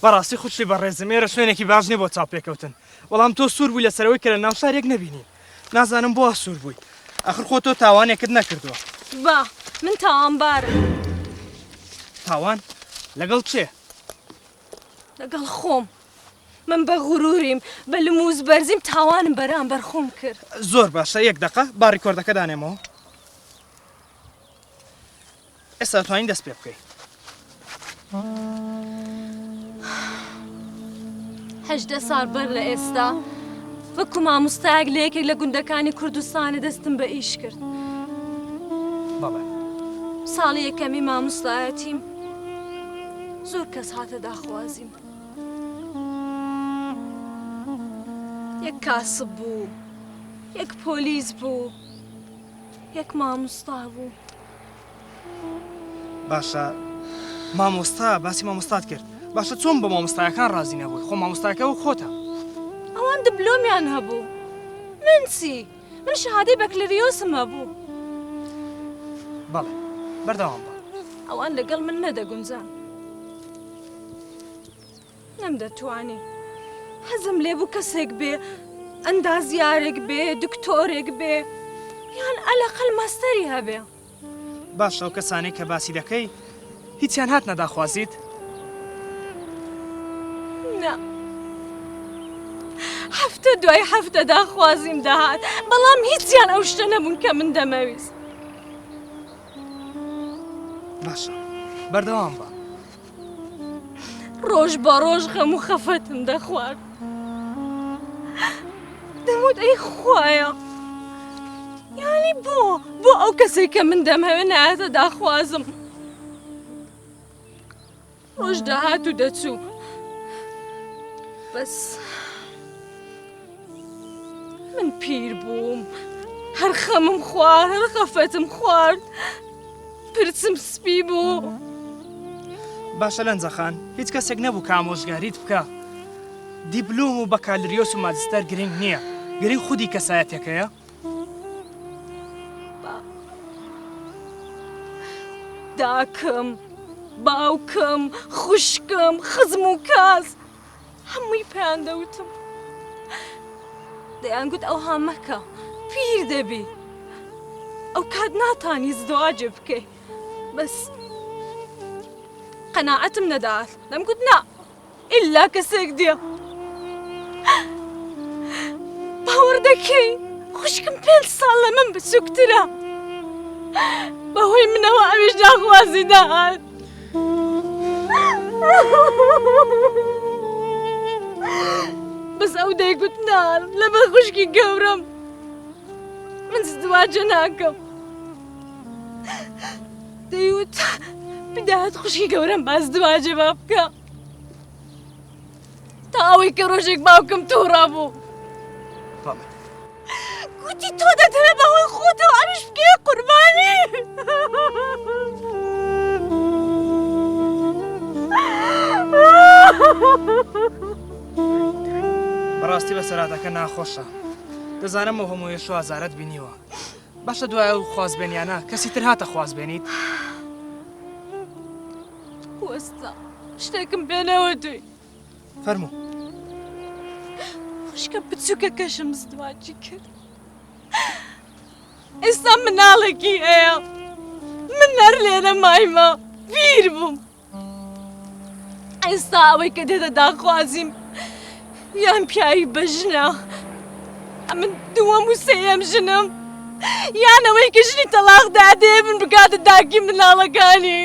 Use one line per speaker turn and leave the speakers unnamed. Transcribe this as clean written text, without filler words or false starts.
بەڕاستی خوشتی بەڕێزم ئێرە شوێنێکی باش نییە بۆ چاپێکەوتن بەڵام تۆ سوور بووی لەسەرەوەی کە لە ناو شارێک نەبینی نازانم بۆ سوور بووی ئەخر خۆ تۆ تاوانێکت نەکردووە
با من تاوانبارم
تاوان لەگەڵ چێ
لەگەڵ خۆم من بە غوروریم بە لموز بەرزیم تاوانم بەرامبەر خۆم کرد
زۆر باشە یەک دقە با ڕیکۆردەکە دانێمەوە ئێستا توانین دەست پێ بکەیت
18 ساڵ بەر لە ئێستا وەکو مامۆستایەک لە یەکێک لە گوندەکانی کوردستانی دەستم بە ئیش کرد
بەڵێ
ساڵی یەکەمی مامۆستایەتیم زۆر کەس هاتە داخوازیم یەک کاسب بوو یەک پۆلیس بوو یەک مامۆستا بوو
باشە مامۆستا باسی مامۆستات کرد باشە چۆن بە مامۆستایەکان ڕازی نەبووی خۆ مامۆستایەکە و خۆتە
ئەوان دبلۆمیان هەبوو من چی من شەهادەی بەکلریۆسم هەبوو
بەڵێ بەردەوام بە
ئەوان لەگەڵ من نەدەگونجان نەمدەتوانی حەزم لێ بوو کەسێک بێ ئەندازیارێک بێ دکتۆرێک بێ یان ئەلەقەل ماستەری هەبێ
باشە ئەو کەسانەی کە باسی دەکەی هیچیان هات نەداخوازیت
نا هەفتە دوای هەفتە داخوازیم داهات بەڵام هیچیان ئەو شتە نەبوون کە من دەمەویست
باشە بەردەوام بە
ڕۆژ بە ڕۆژ غەم و خەفەتم دەخوارد دەموت ئەی خوایە یانی بۆ ئەو کەسێک کە من دەمەوێ نایەتە داخوازم ڕۆژ دەهات و دەچوو بەس من پیر بووم هەر خەمم خوارد هەر خەفەتم خوارد پرچم سپی بوو
باشە لەنجەخان هیچ کەسێک نەبوو کە ئامۆژگاریت بکە دیپلۆم و بەکالریۆس و ماجستەر گرنگ نییە گرنگ خودی کەسایەتەکەیە
داکەم باوکم خوشکم خزم و کاس هەمووی پێیان دەوتم دەیانگوت ئەوها مەکە پیر دەبی ئەو کات ناتانی زدواجە بکەی بەس قەناعەتم نەدات دەمگوت نا ئیلا کەسێک دێ باوەڕ دەکەی خوشکم 5 ساڵ لە من بچووکترە بەهۆی منەوە ئەویش داخوازی داهات بەس ئەو دەیگوت نار لەبەر خوشکی گەورم من زدواجە ناکەم دەیوت بدات خوشکی گەورم باز زدواجە با بکە تا ئەوەی کە ڕۆژێک باوکم تووڕا بوو گوتی تۆ دەتەوێت بەهۆی خۆتەوە ئەویش بکەیە قوربانی
بەڕاستی بەسەراتەکە ناخۆشە دەزانم ئەو هەمووی شو ئازارەت بینیوە باشە دوای ئەو خوازبێنیانە کەسی تر هاتە خوازبێنیت
وەستا شتێکم پێنەوە دوی
فەرموو
خوشکە بچووکە کەشم زدواجی کرد ئێستا مناڵێکی هەیە من هەر لێرە مایمە پیر بووم ئێستا ئەوەی کە دێتە داخوازیم یان پیاوی بە ژنە من دووەم و سێیەم ژنم یان ئەوەی کە ژنی تەلاق دادێ من بکاتە داگی مناڵەکانی